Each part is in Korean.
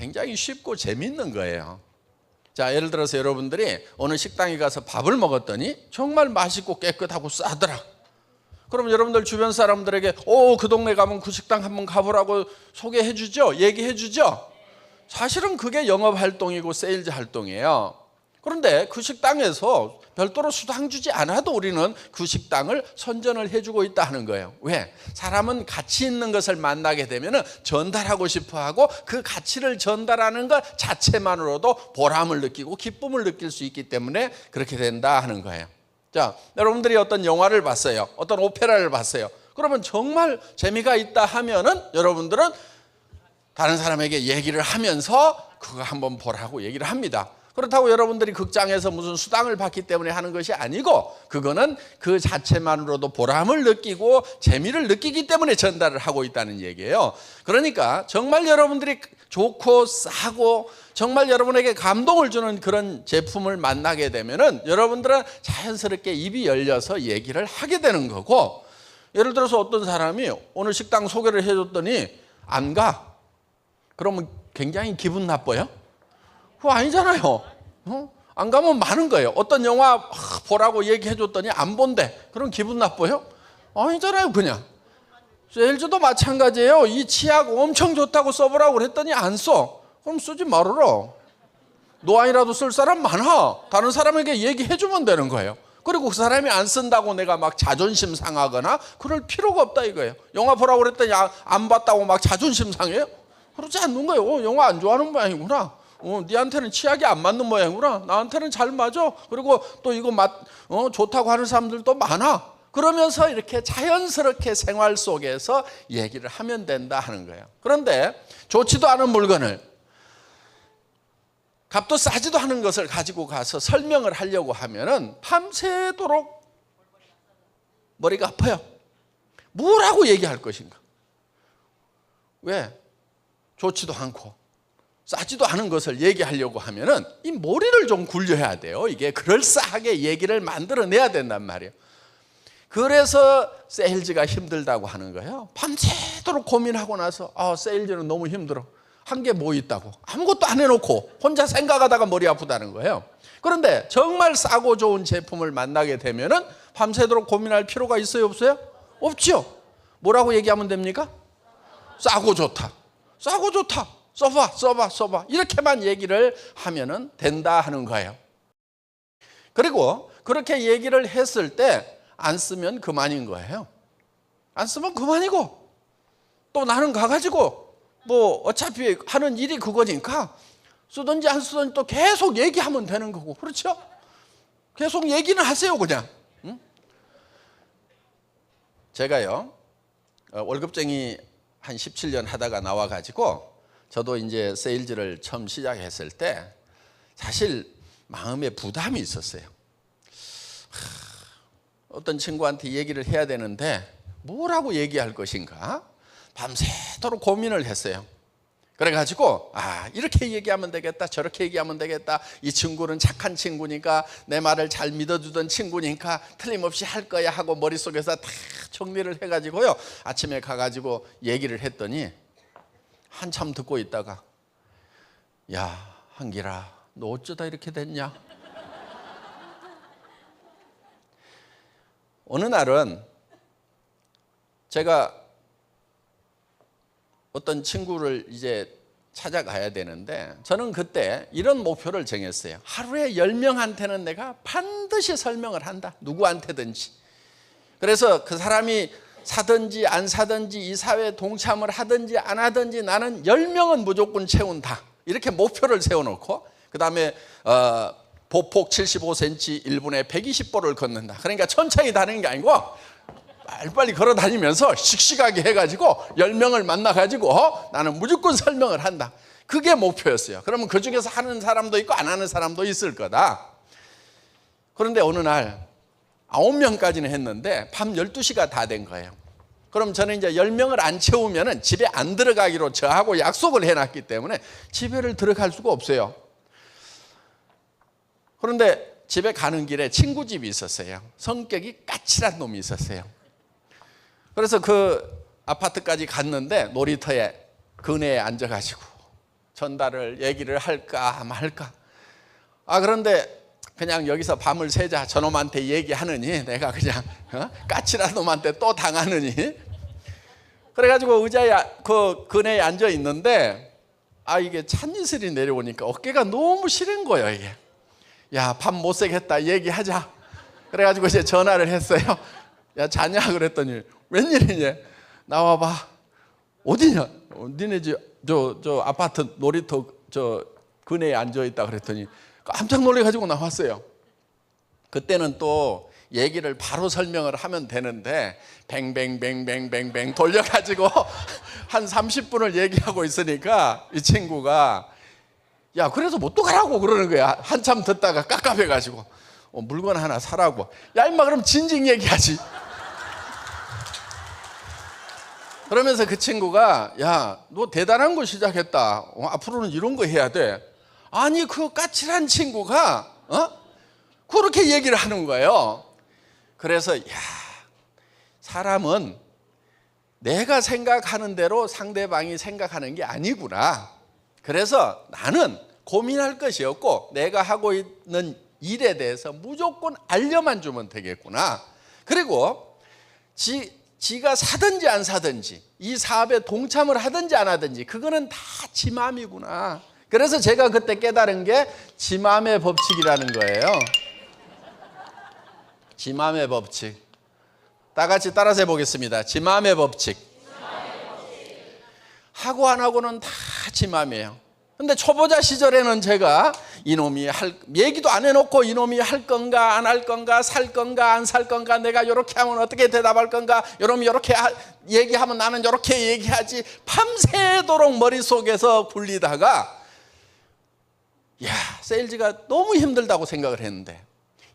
굉장히 쉽고 재밌는 거예요. 자, 예를 들어서 여러분들이 어느 식당에 가서 밥을 먹었더니 정말 맛있고 깨끗하고 싸더라. 그럼 여러분들 주변 사람들에게 그 동네 가면 그 식당 한번 가보라고 소개해 주죠? 얘기해 주죠? 사실은 그게 영업 활동이고 세일즈 활동이에요. 그런데 그 식당에서 별도로 수당 주지 않아도 우리는 그 식당을 선전을 해주고 있다 하는 거예요. 왜? 사람은 가치 있는 것을 만나게 되면 전달하고 싶어 하고 그 가치를 전달하는 것 자체만으로도 보람을 느끼고 기쁨을 느낄 수 있기 때문에 그렇게 된다 하는 거예요. 자, 여러분들이 어떤 영화를 봤어요. 어떤 오페라를 봤어요. 그러면 정말 재미가 있다 하면은 여러분들은 다른 사람에게 얘기를 하면서 그거 한번 보라고 얘기를 합니다. 그렇다고 여러분들이 극장에서 무슨 수당을 받기 때문에 하는 것이 아니고 그거는 그 자체만으로도 보람을 느끼고 재미를 느끼기 때문에 전달을 하고 있다는 얘기예요. 그러니까 정말 여러분들이 좋고 싸고 정말 여러분에게 감동을 주는 그런 제품을 만나게 되면은 여러분들은 자연스럽게 입이 열려서 얘기를 하게 되는 거고, 예를 들어서 어떤 사람이 오늘 식당 소개를 해줬더니 안 가. 그러면 굉장히 기분 나빠요? 그거 아니잖아요. 안 가면 많은 거예요. 어떤 영화 보라고 얘기해줬더니 안 본대. 그럼 기분 나빠요? 아니잖아요. 그냥 세일즈도 마찬가지예요. 이 치약 엄청 좋다고 써보라고 그랬더니 안 써. 그럼 쓰지 말아라. 노안이라도 쓸 사람 많아. 다른 사람에게 얘기해주면 되는 거예요. 그리고 그 사람이 안 쓴다고 내가 막 자존심 상하거나 그럴 필요가 없다 이거예요. 영화 보라고 그랬더니 안 봤다고 막 자존심 상해요? 그렇지 않는 거예요. 영화 안 좋아하는 모양이구나. 니한테는 치약이 안 맞는 모양이구나. 나한테는 잘 맞아. 그리고 또 이거 좋다고 하는 사람들도 많아. 그러면서 이렇게 자연스럽게 생활 속에서 얘기를 하면 된다 하는 거예요. 그런데 좋지도 않은 물건을, 값도 싸지도 않은 것을 가지고 가서 설명을 하려고 하면은 밤새도록 머리가 아파요. 뭐라고 얘기할 것인가? 왜? 좋지도 않고 싸지도 않은 것을 얘기하려고 하면은 이 머리를 좀 굴려야 돼요. 이게 그럴싸하게 얘기를 만들어내야 된단 말이에요. 그래서 세일즈가 힘들다고 하는 거예요. 밤새도록 고민하고 나서 세일즈는 너무 힘들어. 한 게 뭐 있다고. 아무것도 안 해놓고 혼자 생각하다가 머리 아프다는 거예요. 그런데 정말 싸고 좋은 제품을 만나게 되면은 밤새도록 고민할 필요가 있어요, 없어요? 없죠. 뭐라고 얘기하면 됩니까? 싸고 좋다. 싸고 좋다. 써봐. 이렇게만 얘기를 하면은 된다 하는 거예요. 그리고 그렇게 얘기를 했을 때 안 쓰면 그만인 거예요. 안 쓰면 그만이고, 또 나는 가가지고 뭐 어차피 하는 일이 그거니까 쓰든지 안 쓰든지 또 계속 얘기하면 되는 거고, 그렇죠? 계속 얘기는 하세요, 그냥. 응? 제가요, 월급쟁이 한 17년 하다가 나와가지고 저도 이제 세일즈를 처음 시작했을 때 사실 마음에 부담이 있었어요. 어떤 친구한테 얘기를 해야 되는데 뭐라고 얘기할 것인가? 밤새도록 고민을 했어요. 그래가지고 이렇게 얘기하면 되겠다, 저렇게 얘기하면 되겠다. 이 친구는 착한 친구니까, 내 말을 잘 믿어주던 친구니까 틀림없이 할 거야 하고 머릿속에서 다 정리를 해가지고요, 아침에 가가지고 얘기를 했더니 한참 듣고 있다가, 야, 한길아, 너 어쩌다 이렇게 됐냐? 어느 날은 제가 어떤 친구를 이제 찾아가야 되는데, 저는 그때 이런 목표를 정했어요. 하루에 10명한테는 내가 반드시 설명을 한다. 누구한테든지. 그래서 그 사람이 사든지 안 사든지 이 사회에 동참을 하든지 안 하든지 나는 10명은 무조건 채운다. 이렇게 목표를 세워놓고, 그 다음에 보폭 75cm 1분에 120보를 걷는다. 그러니까 천천히 다니는 게 아니고 빨리빨리 걸어 다니면서 씩씩하게 해가지고 10명을 만나가지고 나는 무조건 설명을 한다. 그게 목표였어요. 그러면 그 중에서 하는 사람도 있고 안 하는 사람도 있을 거다. 그런데 어느 날 9명까지는 했는데 밤 12시가 다 된 거예요. 그럼 저는 이제 10명을 안 채우면은 집에 안 들어가기로 저하고 약속을 해놨기 때문에 집에를 들어갈 수가 없어요. 그런데 집에 가는 길에 친구 집이 있었어요. 성격이 까칠한 놈이 있었어요. 그래서 그 아파트까지 갔는데 놀이터에 그네에 앉아가지고 전달을 얘기를 할까 말까. 그런데 그냥 여기서 밤을 새자 저놈한테 얘기하느니 내가 그냥 까칠한 놈한테 또 당하느니, 그래가지고 의자에 그 그네에 앉아 있는데 이게 찬이슬이 내려오니까 어깨가 너무 시린 거예요. 이게 야, 밤 못 새겠다, 얘기하자. 그래가지고 이제 전화를 했어요. 야, 자냐? 그랬더니 웬일이냐? 나와봐. 어디냐? 니네 저 아파트 놀이터 저 그네에 앉아 있다 그랬더니 깜짝 놀래가지고 나왔어요. 그때는 또 얘기를 바로 설명을 하면 되는데 뱅뱅뱅뱅뱅뱅 돌려가지고 한 30분을 얘기하고 있으니까 이 친구가 야, 그래서 못 가라고 그러는 거야. 한참 듣다가 깝깝해가지고 물건 하나 사라고. 야, 임마, 그럼 진즉 얘기하지. 그러면서 그 친구가 야, 너 대단한 거 시작했다. 앞으로는 이런 거 해야 돼. 아니, 그 까칠한 친구가 그렇게 얘기를 하는 거예요. 그래서 야, 사람은 내가 생각하는 대로 상대방이 생각하는 게 아니구나. 그래서 나는 고민할 것이 없고 내가 하고 있는 일에 대해서 무조건 알려만 주면 되겠구나. 그리고 지가 사든지 안 사든지 이 사업에 동참을 하든지 안 하든지 그거는 다 지 마음이구나. 그래서 제가 그때 깨달은 게 지 마음의 법칙이라는 거예요. 지 마음의 법칙. 다 같이 따라서 해보겠습니다. 지 마음의 법칙. 하고 안 하고는 다 지 마음이에요. 근데 초보자 시절에는 제가 이놈이 얘기도 안 해놓고 이놈이 할 건가 안 할 건가, 살 건가 안 살 건가, 내가 이렇게 하면 어떻게 대답할 건가, 이놈이 이렇게 얘기하면 나는 이렇게 얘기하지, 밤새도록 머릿속에서 굴리다가 야, 세일즈가 너무 힘들다고 생각을 했는데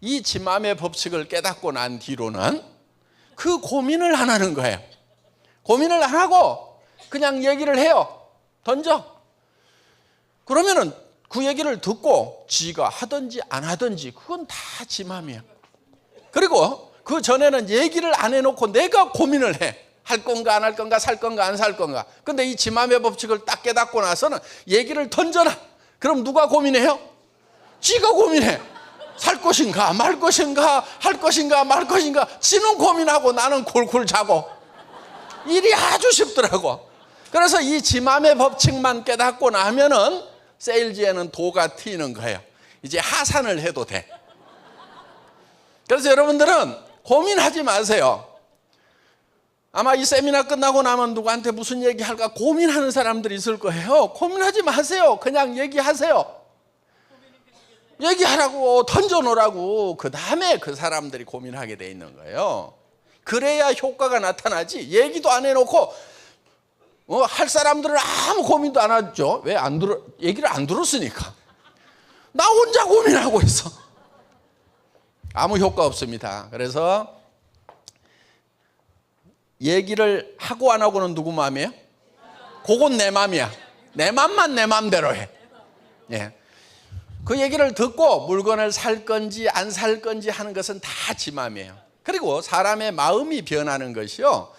이 지 마음의 법칙을 깨닫고 난 뒤로는 그 고민을 안 하는 거예요. 고민을 안 하고 그냥 얘기를 해요. 던져. 그러면은 그 얘기를 듣고 지가 하든지 안 하든지 그건 다 지 마음이에요. 그리고 그 전에는 얘기를 안 해놓고 내가 고민을 해. 할 건가 안 할 건가, 살 건가 안 살 건가. 근데 이 지 마음의 법칙을 딱 깨닫고 나서는 얘기를 던져라. 그럼 누가 고민해요? 지가 고민해. 살 것인가 말 것인가, 할 것인가 말 것인가. 지는 고민하고 나는 굴굴 자고. 일이 아주 쉽더라고. 그래서 이 지 마음의 법칙만 깨닫고 나면은 세일즈에는 도가 트이는 거예요. 이제 하산을 해도 돼. 그래서 여러분들은 고민하지 마세요. 아마 이 세미나 끝나고 나면 누구한테 무슨 얘기할까 고민하는 사람들이 있을 거예요. 고민하지 마세요. 그냥 얘기하세요. 얘기하라고, 던져놓으라고. 그 다음에 그 사람들이 고민하게 돼 있는 거예요. 그래야 효과가 나타나지. 얘기도 안 해놓고 할 사람들은 아무 고민도 안 하죠. 왜 안 들어? 얘기를 안 들었으니까. 나 혼자 고민하고 있어. 아무 효과 없습니다. 그래서 얘기를 하고 안 하고는 누구 마음이에요? 그건 내 마음이야. 내 마음만 내 마음대로 해. 예. 그 얘기를 듣고 물건을 살 건지 안 살 건지 하는 것은 다 지 마음이에요. 그리고 사람의 마음이 변하는 것이요,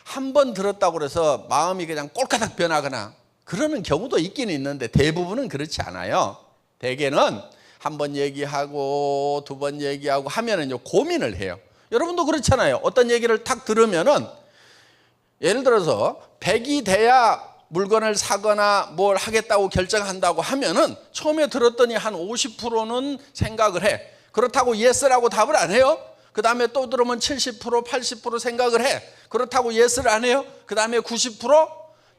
한 번 들었다고 해서 마음이 그냥 꼴까닥 변하거나 그러는 경우도 있긴 있는데 대부분은 그렇지 않아요. 대개는 한 번 얘기하고 두 번 얘기하고 하면은요 고민을 해요. 여러분도 그렇잖아요. 어떤 얘기를 탁 들으면은 예를 들어서 100이 돼야 물건을 사거나 뭘 하겠다고 결정한다고 하면은 처음에 들었더니 한 50%는 생각을 해. 그렇다고 예스라고 답을 안 해요. 그 다음에 또 들으면 70%, 80% 생각을 해. 그렇다고 예스를 안 해요. 그 다음에 90%,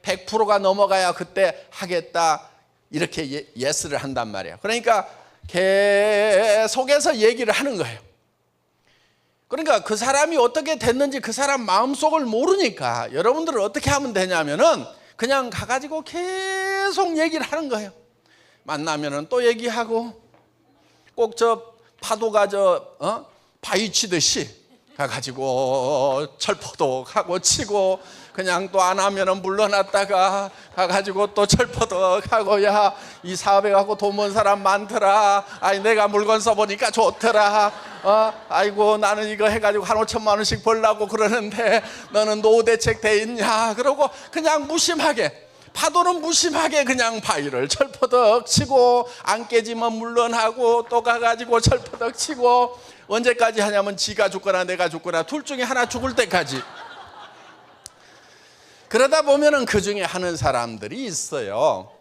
100%가 넘어가야 그때 하겠다 이렇게 예스를 한단 말이에요. 그러니까 계속해서 얘기를 하는 거예요. 그러니까 그 사람이 어떻게 됐는지 그 사람 마음속을 모르니까 여러분들은 어떻게 하면 되냐면은 그냥 가가지고 계속 얘기를 하는 거예요. 만나면은 또 얘기하고 꼭 저 파도가 바위 치듯이 가가지고 철포덕하고 치고 그냥 또 안 하면은 물러났다가 가가지고 또 철포덕하고 야, 이 사업에 갖고 돈 번 사람 많더라. 아이 내가 물건 써보니까 좋더라. 아이고 나는 이거 해가지고 한 5천만 원씩 벌라고 그러는데 너는 노후 대책 돼 있냐? 그러고 그냥 무심하게 파도는 무심하게 그냥 바위를 철퍼덕 치고 안 깨지면 물러나고 또 가가지고 철퍼덕 치고 언제까지 하냐면 지가 죽거나 내가 죽거나 둘 중에 하나 죽을 때까지. 그러다 보면은 그 중에 하는 사람들이 있어요.